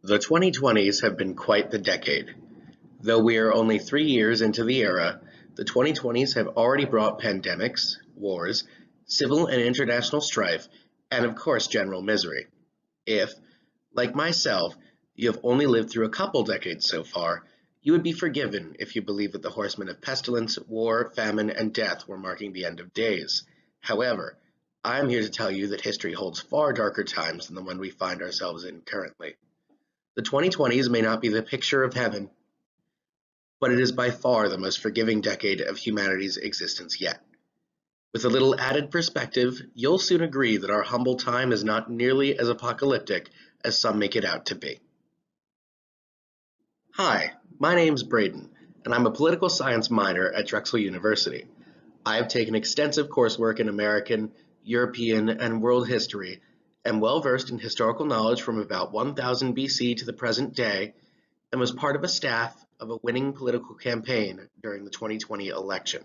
The 2020s have been quite the decade. Though we are only 3 years into the era, the 2020s have already brought pandemics, wars, civil and international strife, and of course general misery. If, like myself, you have only lived through a couple decades so far, you would be forgiven if you believe that the horsemen of pestilence, war, famine, and death were marking the end of days. However, I am here to tell you that history holds far darker times than the one we find ourselves in currently. The 2020s may not be the picture of heaven, but it is by far the most forgiving decade of humanity's existence yet. With a little added perspective, you'll soon agree that our humble time is not nearly as apocalyptic as some make it out to be. Hi, my name's Braden, and I'm a political science minor at Drexel University. I have taken extensive coursework in American, European, and world history, am well versed in historical knowledge from about 1000 BC to the present day, and was part of a staff of a winning political campaign during the 2020 election.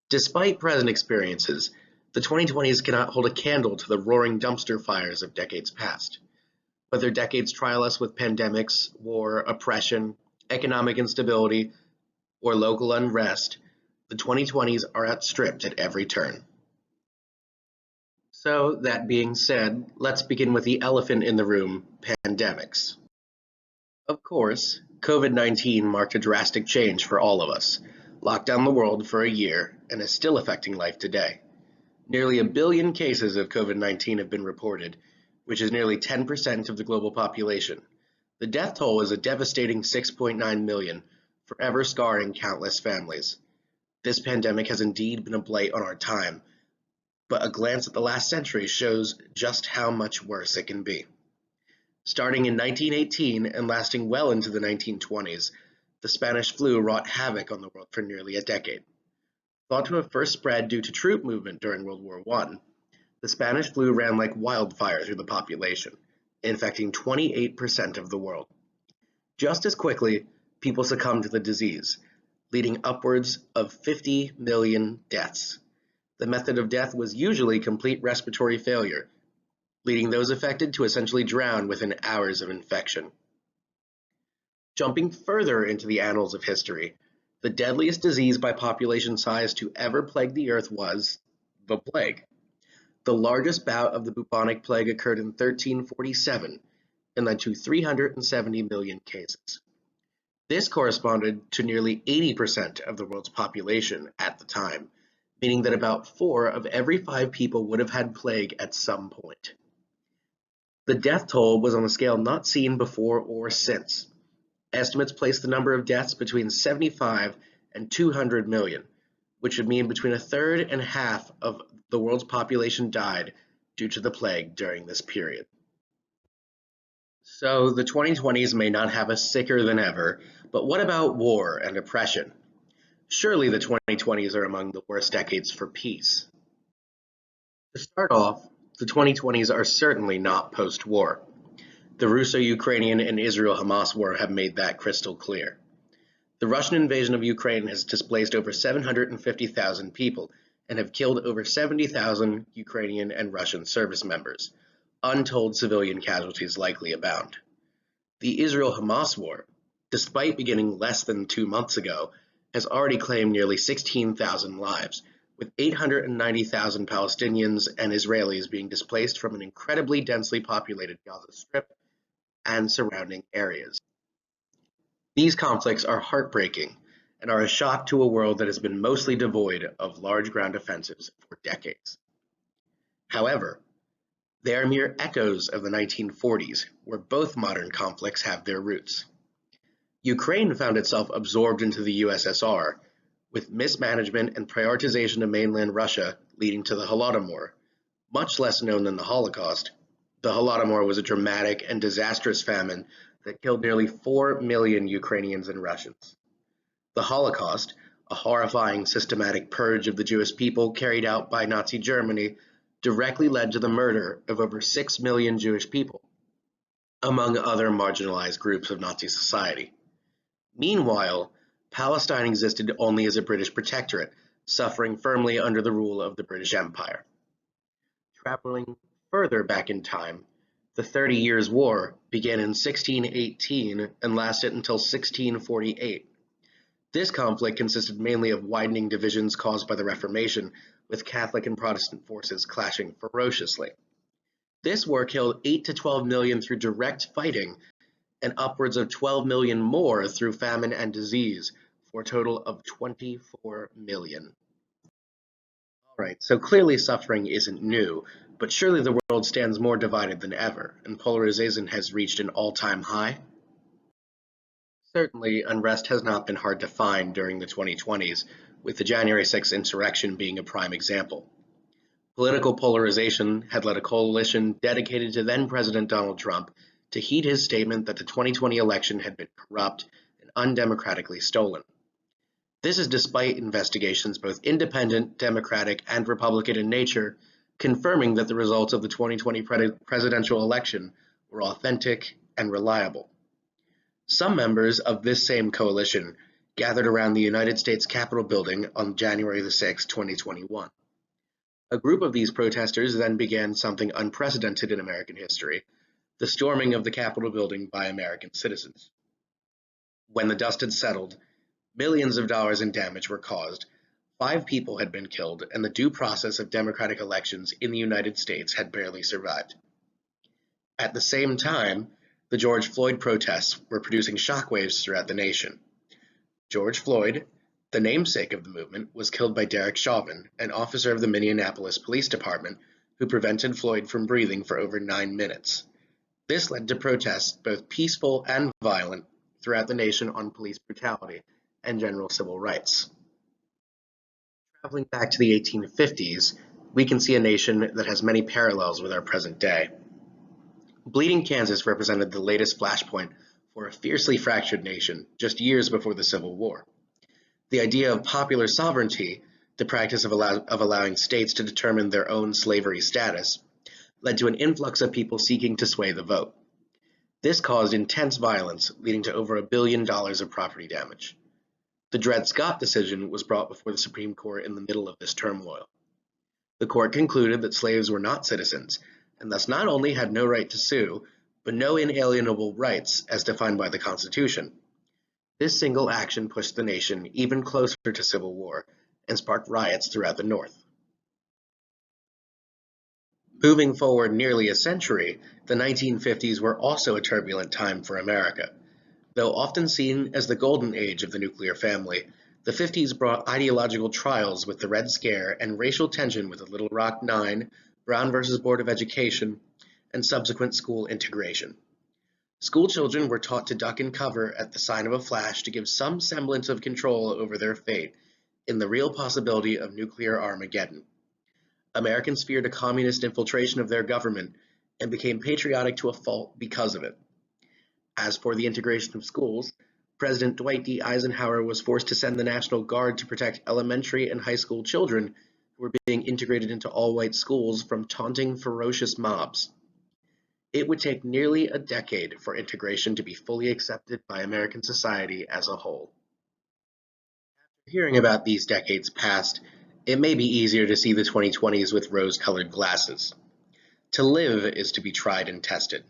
Despite present experiences, the 2020s cannot hold a candle to the roaring dumpster fires of decades past. Whether decades trial us with pandemics, war, oppression, economic instability, or local unrest, the 2020s are outstripped at every turn. So, that being said, let's begin with the elephant in the room, pandemics. Of course, COVID-19 marked a drastic change for all of us, locked down the world for a year, and is still affecting life today. Nearly a billion cases of COVID-19 have been reported, which is nearly 10% of the global population. The death toll is a devastating 6.9 million, forever scarring countless families. This pandemic has indeed been a blight on our time, but a glance at the last century shows just how much worse it can be. Starting in 1918 and lasting well into the 1920s, the Spanish flu wrought havoc on the world for nearly a decade. Thought to have first spread due to troop movement during World War I, the Spanish flu ran like wildfire through the population, infecting 28% of the world. Just as quickly, people succumbed to the disease, leading upwards of 50 million deaths. The method of death was usually complete respiratory failure, leading those affected to essentially drown within hours of infection. Jumping further into the annals of history, the deadliest disease by population size to ever plague the earth was the plague. The largest bout of the bubonic plague occurred in 1347 and led to 370 million cases. This corresponded to nearly 80% of the world's population at the time, meaning that about 4 of every 5 people would have had plague at some point. The death toll was on a scale not seen before or since. Estimates place the number of deaths between 75 and 200 million, which would mean between a third and half of the world's population died due to the plague during this period. So the 2020s may not have us sicker than ever, but what about war and oppression? Surely the 2020s are among the worst decades for peace. To start off, the 2020s are certainly not post-war. The Russo-Ukrainian and Israel-Hamas war have made that crystal clear. The Russian invasion of Ukraine has displaced over 750,000 people and have killed over 70,000 Ukrainian and Russian service members. Untold civilian casualties likely abound. The Israel-Hamas war, despite beginning less than 2 months ago, has already claimed nearly 16,000 lives, with 890,000 Palestinians and Israelis being displaced from an incredibly densely populated Gaza Strip and surrounding areas. These conflicts are heartbreaking and are a shock to a world that has been mostly devoid of large ground offensives for decades. However, they are mere echoes of the 1940s, where both modern conflicts have their roots. Ukraine found itself absorbed into the USSR, with mismanagement and prioritization of mainland Russia leading to the Holodomor. Much less known than the Holocaust, the Holodomor was a dramatic and disastrous famine that killed nearly 4 million Ukrainians and Russians. The Holocaust, a horrifying systematic purge of the Jewish people carried out by Nazi Germany, directly led to the murder of over 6 million Jewish people, among other marginalized groups of Nazi society. Meanwhile, Palestine existed only as a British protectorate, suffering firmly under the rule of the British Empire. Traveling further back in time, The 30 Years' War began in 1618 and lasted until 1648. This conflict consisted mainly of widening divisions caused by the Reformation, with Catholic and Protestant forces clashing ferociously. This war killed 8 to 12 million through direct fighting and upwards of 12 million more through famine and disease, for a total of 24 million. Alright, so clearly suffering isn't new, but surely the world stands more divided than ever, and polarization has reached an all-time high. Certainly, unrest has not been hard to find during the 2020s, with the January 6th insurrection being a prime example. Political polarization had led a coalition dedicated to then-President Donald Trump to heed his statement that the 2020 election had been corrupt and undemocratically stolen. This is despite investigations both independent, Democratic, and Republican in nature, confirming that the results of the 2020 presidential election were authentic and reliable. Some members of this same coalition gathered around the United States Capitol building on January 6, 2021. A group of these protesters then began something unprecedented in American history, the storming of the Capitol building by American citizens. When the dust had settled, millions of dollars in damage were caused, 5 people had been killed, and the due process of democratic elections in the United States had barely survived. At the same time, the George Floyd protests were producing shockwaves throughout the nation. George Floyd, the namesake of the movement, was killed by Derek Chauvin, an officer of the Minneapolis Police Department who prevented Floyd from breathing for over 9 minutes. This led to protests, both peaceful and violent, throughout the nation on police brutality and general civil rights. Traveling back to the 1850s, we can see a nation that has many parallels with our present day. Bleeding Kansas represented the latest flashpoint for a fiercely fractured nation just years before the Civil War. The idea of popular sovereignty, the practice of allowing states to determine their own slavery status, led to an influx of people seeking to sway the vote. This caused intense violence, leading to over $1 billion of property damage. The Dred Scott decision was brought before the Supreme Court in the middle of this turmoil. The court concluded that slaves were not citizens, and thus not only had no right to sue, but no inalienable rights as defined by the Constitution. This single action pushed the nation even closer to civil war and sparked riots throughout the North. Moving forward nearly a century, the 1950s were also a turbulent time for America. Though often seen as the golden age of the nuclear family, the 50s brought ideological trials with the Red Scare and racial tension with the Little Rock Nine, Brown versus Board of Education, and subsequent school integration. School children were taught to duck and cover at the sign of a flash to give some semblance of control over their fate in the real possibility of nuclear Armageddon. Americans feared a communist infiltration of their government and became patriotic to a fault because of it. As for the integration of schools, President Dwight D. Eisenhower was forced to send the National Guard to protect elementary and high school children who were being integrated into all-white schools from taunting ferocious mobs. It would take nearly a decade for integration to be fully accepted by American society as a whole. After hearing about these decades past, it may be easier to see the 2020s with rose-colored glasses. To live is to be tried and tested.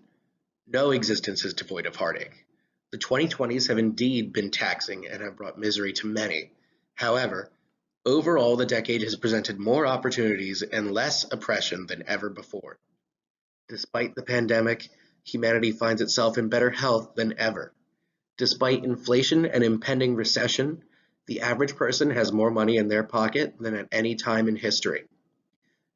No existence is devoid of heartache. The 2020s have indeed been taxing and have brought misery to many. However, overall the decade has presented more opportunities and less oppression than ever before. Despite the pandemic, humanity finds itself in better health than ever. Despite inflation and impending recession, the average person has more money in their pocket than at any time in history.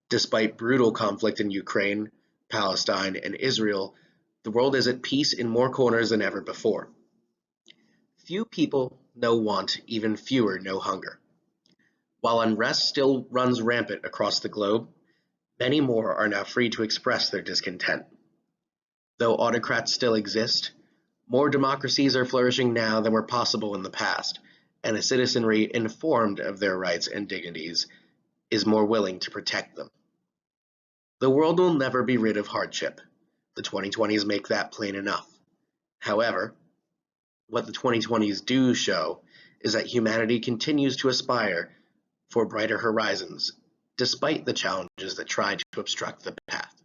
Despite brutal conflict in Ukraine, Palestine, and Israel, the world is at peace in more corners than ever before. Few people know want, even fewer know hunger. While unrest still runs rampant across the globe, many more are now free to express their discontent. Though autocrats still exist, more democracies are flourishing now than were possible in the past, and a citizenry informed of their rights and dignities is more willing to protect them. The world will never be rid of hardship. The 2020s make that plain enough. However, what the 2020s do show is that humanity continues to aspire for brighter horizons, despite the challenges that try to obstruct the path.